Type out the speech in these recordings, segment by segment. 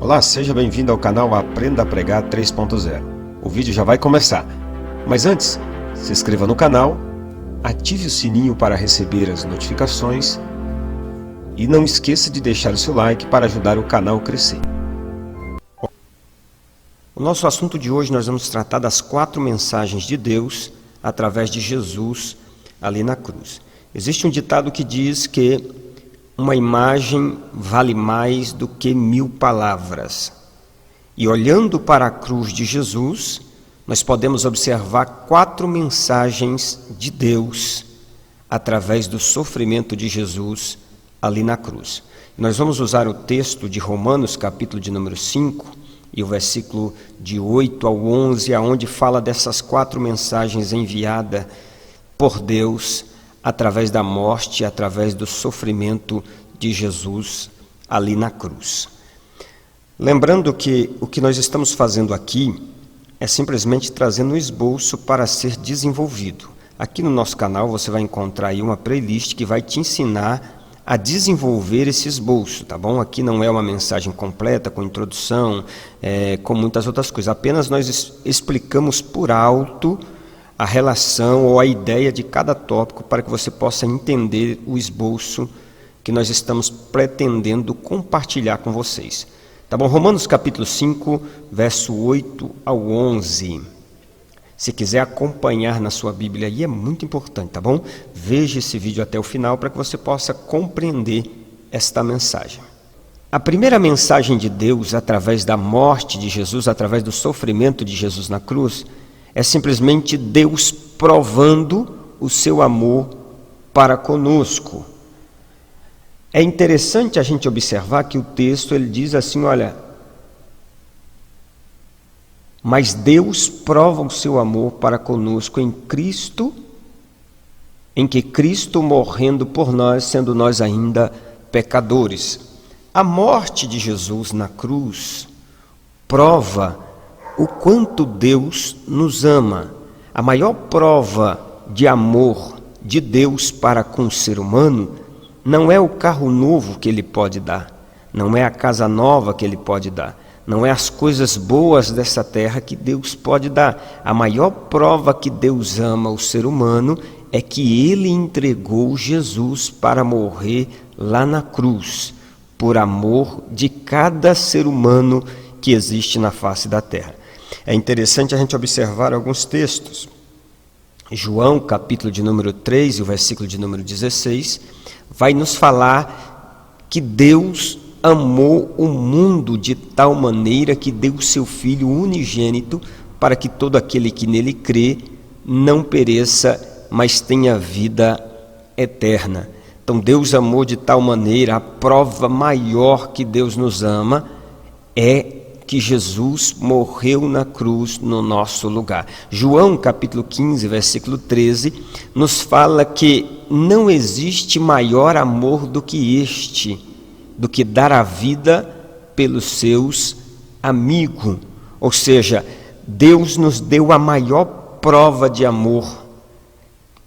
Olá, seja bem-vindo ao canal Aprenda a Pregar 3.0. O vídeo já vai começar. Mas antes, se inscreva no canal, ative o sininho para receber as notificações e não esqueça de deixar o seu like para ajudar o canal a crescer. O nosso assunto de hoje nós vamos tratar das 4 mensagens de Deus através de Jesus ali na cruz. Existe um ditado que diz que uma imagem vale mais do que 1000 palavras. E olhando para a cruz de Jesus, nós podemos observar 4 mensagens de Deus através do sofrimento de Jesus ali na cruz. Nós vamos usar o texto de Romanos, capítulo de número 5, e o versículo de 8 ao 11, onde fala dessas 4 mensagens enviadas por Deus através da morte, através do sofrimento de Jesus ali na cruz. Lembrando que o que nós estamos fazendo aqui é simplesmente trazendo um esboço para ser desenvolvido. Aqui no nosso canal você vai encontrar aí uma playlist que vai te ensinar a desenvolver esse esboço, tá bom? Aqui não é uma mensagem completa, com introdução, com muitas outras coisas. Apenas nós explicamos por alto a relação ou a ideia de cada tópico para que você possa entender o esboço que nós estamos pretendendo compartilhar com vocês. Tá bom? Romanos capítulo 5, verso 8 ao 11. Se quiser acompanhar na sua Bíblia aí, é muito importante, tá bom? Veja esse vídeo até o final para que você possa compreender esta mensagem. A primeira mensagem de Deus através da morte de Jesus, através do sofrimento de Jesus na cruz, é simplesmente Deus provando o seu amor para conosco. É interessante a gente observar que o texto ele diz assim, olha, mas Deus prova o seu amor para conosco em Cristo, em que Cristo morrendo por nós, sendo nós ainda pecadores. A morte de Jesus na cruz prova o quanto Deus nos ama. A maior prova de amor de Deus para com o ser humano não é o carro novo que Ele pode dar, não é a casa nova que Ele pode dar, não é as coisas boas dessa terra que Deus pode dar. A maior prova que Deus ama o ser humano é que Ele entregou Jesus para morrer lá na cruz, por amor de cada ser humano que existe na face da terra. É interessante a gente observar alguns textos. João, capítulo de número 3, e o versículo de número 16, vai nos falar que Deus amou o mundo de tal maneira que deu o seu Filho unigênito para que todo aquele que nele crê não pereça, mas tenha vida eterna. Então Deus amou de tal maneira, a prova maior que Deus nos ama é que Jesus morreu na cruz no nosso lugar. João capítulo 15, versículo 13, nos fala que não existe maior amor do que este, do que dar a vida pelos seus amigos. Ou seja, Deus nos deu a maior prova de amor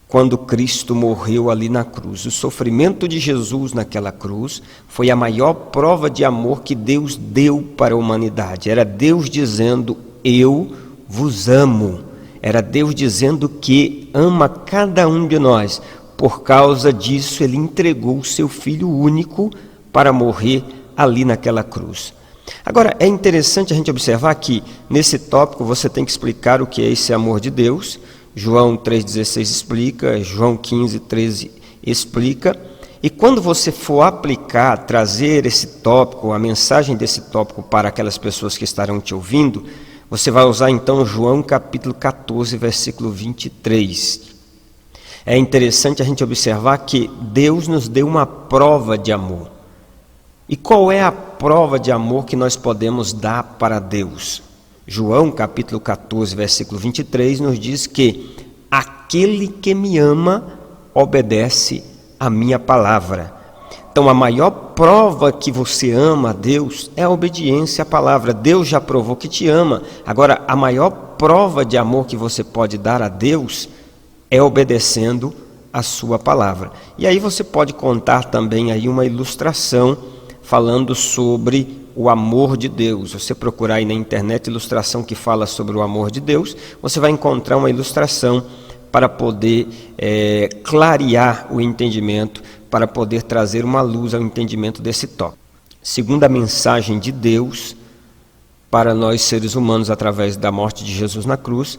quando Cristo morreu ali na cruz. O sofrimento de Jesus naquela cruz foi a maior prova de amor que Deus deu para a humanidade. Era Deus dizendo, eu vos amo. Era Deus dizendo que ama cada um de nós. Por causa disso, Ele entregou o seu Filho único para morrer ali naquela cruz. Agora, é interessante a gente observar que nesse tópico você tem que explicar o que é esse amor de Deus. João 3,16 explica, João 15,13 explica, e quando você for aplicar, trazer esse tópico, a mensagem desse tópico para aquelas pessoas que estarão te ouvindo, você vai usar então João capítulo 14, versículo 23. É interessante a gente observar que Deus nos deu uma prova de amor. E qual é a prova de amor que nós podemos dar para Deus? João capítulo 14, versículo 23 nos diz que aquele que me ama obedece a minha palavra. Então a maior prova que você ama a Deus é a obediência à palavra. Deus já provou que te ama. Agora a maior prova de amor que você pode dar a Deus é obedecendo a sua palavra. E aí você pode contar também aí uma ilustração falando sobre o amor de Deus. Você procurar aí na internet ilustração que fala sobre o amor de Deus, você vai encontrar uma ilustração para poder clarear o entendimento, para poder trazer uma luz ao entendimento desse tópico. Segunda mensagem de Deus para nós seres humanos através da morte de Jesus na cruz,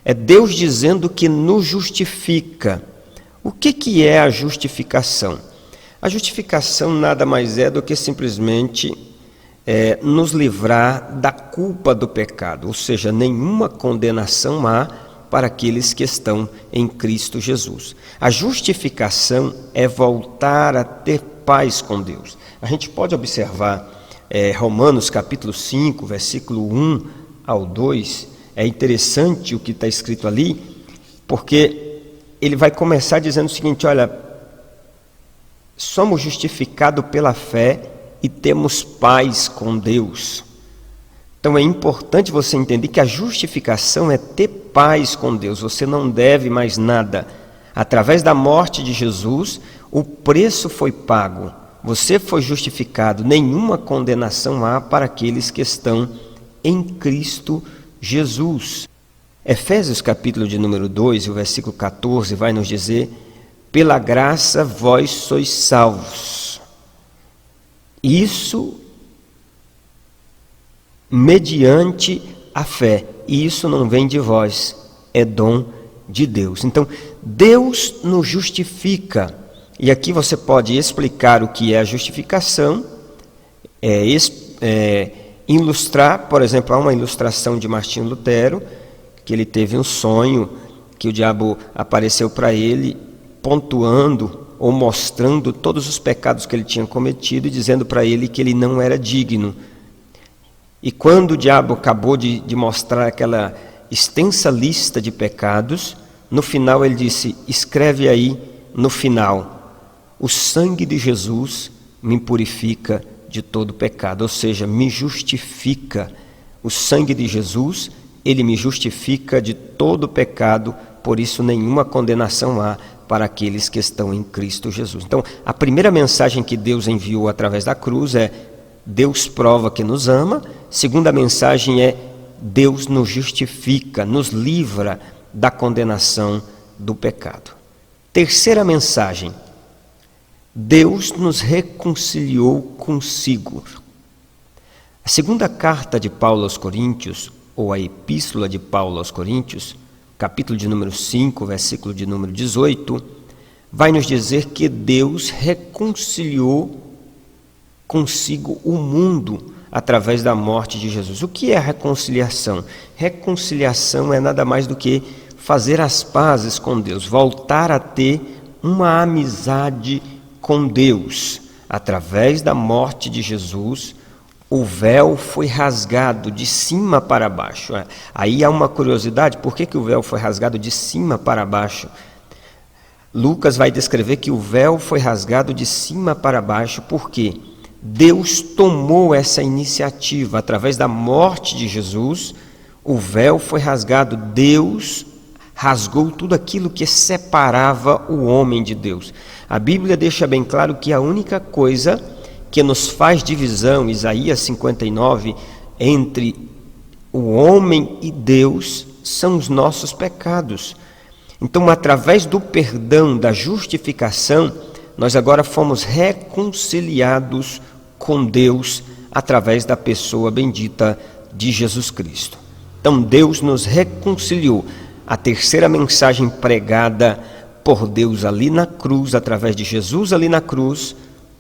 é Deus dizendo que nos justifica. O que é a justificação? A justificação nada mais é do que simplesmente nos livrar da culpa do pecado, ou seja, nenhuma condenação há para aqueles que estão em Cristo Jesus. A justificação é voltar a ter paz com Deus. A gente pode observar Romanos capítulo 5, versículo 1 ao 2, é interessante o que está escrito ali, porque ele vai começar dizendo o seguinte: olha, somos justificados pela fé e temos paz com Deus. Então é importante você entender que a justificação é ter paz com Deus. Você não deve mais nada. Através da morte de Jesus, o preço foi pago. Você foi justificado. Nenhuma condenação há para aqueles que estão em Cristo Jesus. Efésios capítulo de número 2, o versículo 14, vai nos dizer: pela graça vós sois salvos. Isso mediante a fé. E isso não vem de vós, é dom de Deus. Então, Deus nos justifica. E aqui você pode explicar o que é a justificação, ilustrar, por exemplo, há uma ilustração de Martinho Lutero, que ele teve um sonho, que o diabo apareceu para ele, pontuando ou mostrando todos os pecados que ele tinha cometido e dizendo para ele que ele não era digno. E quando o diabo acabou de mostrar aquela extensa lista de pecados, no final ele disse: escreve aí no final: o sangue de Jesus me purifica de todo pecado, ou seja, me justifica. O sangue de Jesus, ele me justifica de todo pecado, por isso nenhuma condenação há para aqueles que estão em Cristo Jesus. Então, a primeira mensagem que Deus enviou através da cruz é: Deus prova que nos ama. Segunda mensagem é: Deus nos justifica, nos livra da condenação do pecado. Terceira mensagem: Deus nos reconciliou consigo. A segunda carta de Paulo aos Coríntios, ou a epístola de Paulo aos Coríntios, capítulo de número 5, versículo de número 18, vai nos dizer que Deus reconciliou consigo o mundo através da morte de Jesus. O que é a reconciliação? Reconciliação é nada mais do que fazer as pazes com Deus, voltar a ter uma amizade com Deus. Através da morte de Jesus, o véu foi rasgado de cima para baixo. Aí há uma curiosidade: por que o véu foi rasgado de cima para baixo? Lucas vai descrever que o véu foi rasgado de cima para baixo porque Deus tomou essa iniciativa. Através da morte de Jesus, o véu foi rasgado. Deus rasgou tudo aquilo que separava o homem de Deus. A Bíblia deixa bem claro que a única coisa que nos faz divisão, Isaías 59, entre o homem e Deus, são os nossos pecados. Então, através do perdão, da justificação, nós agora fomos reconciliados com Deus através da pessoa bendita de Jesus Cristo. Então, Deus nos reconciliou. A terceira mensagem pregada por Deus ali na cruz, através de Jesus ali na cruz,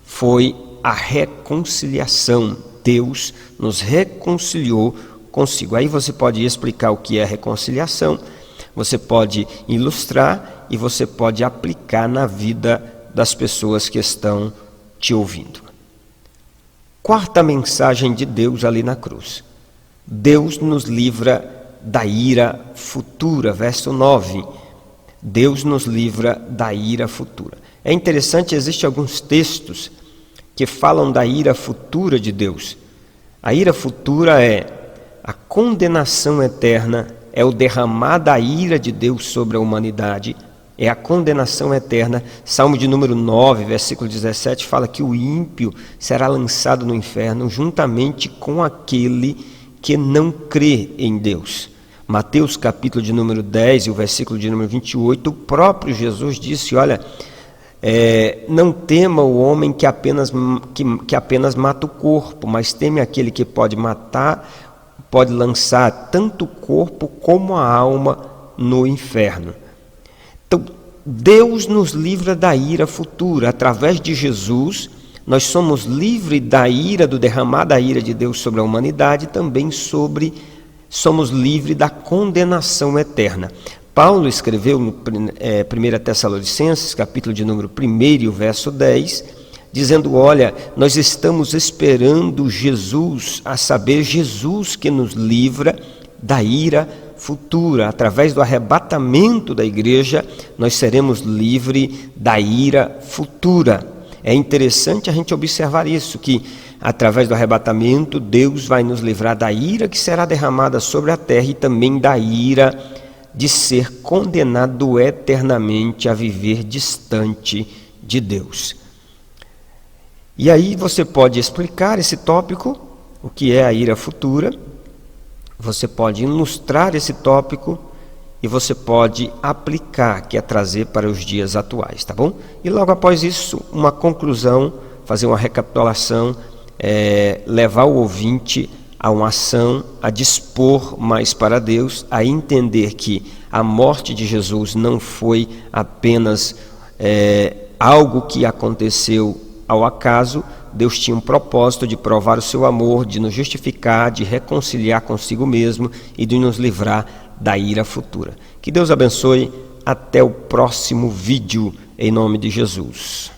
foi a reconciliação. Deus nos reconciliou consigo. Aí você pode explicar o que é reconciliação, você pode ilustrar e você pode aplicar na vida das pessoas que estão te ouvindo. Quarta mensagem de Deus ali na cruz: Deus nos livra da ira futura. Verso 9: Deus nos livra da ira futura. É interessante, existem alguns textos que falam da ira futura de Deus. A ira futura é a condenação eterna, é o derramar da ira de Deus sobre a humanidade é a condenação eterna. Salmo de número 9, versículo 17, fala que o ímpio será lançado no inferno juntamente com aquele que não crê em Deus. Mateus capítulo de número 10 e o versículo de número 28, o próprio Jesus disse, olha, não tema o homem que apenas mata o corpo, mas teme aquele que pode matar, pode lançar tanto o corpo como a alma no inferno. Então, Deus nos livra da ira futura. Através de Jesus, nós somos livres da ira, do derramar da ira de Deus sobre a humanidade, e também somos livres da condenação eterna. Paulo escreveu no 1 Tessalonicenses, capítulo de número 1 e o verso 10, dizendo, olha, nós estamos esperando Jesus, a saber, Jesus que nos livra da ira futura. Através do arrebatamento da igreja, nós seremos livres da ira futura. É interessante a gente observar isso, que através do arrebatamento, Deus vai nos livrar da ira que será derramada sobre a terra e também da ira de ser condenado eternamente a viver distante de Deus. E aí você pode explicar esse tópico, o que é a ira futura, você pode ilustrar esse tópico e você pode aplicar, que é trazer para os dias atuais, tá bom? E logo após isso, uma conclusão, fazer uma recapitulação, levar o ouvinte a uma ação, a dispor mais para Deus, a entender que a morte de Jesus não foi apenas algo que aconteceu ao acaso. Deus tinha um propósito de provar o seu amor, de nos justificar, de reconciliar consigo mesmo e de nos livrar da ira futura. Que Deus abençoe. Até o próximo vídeo, em nome de Jesus.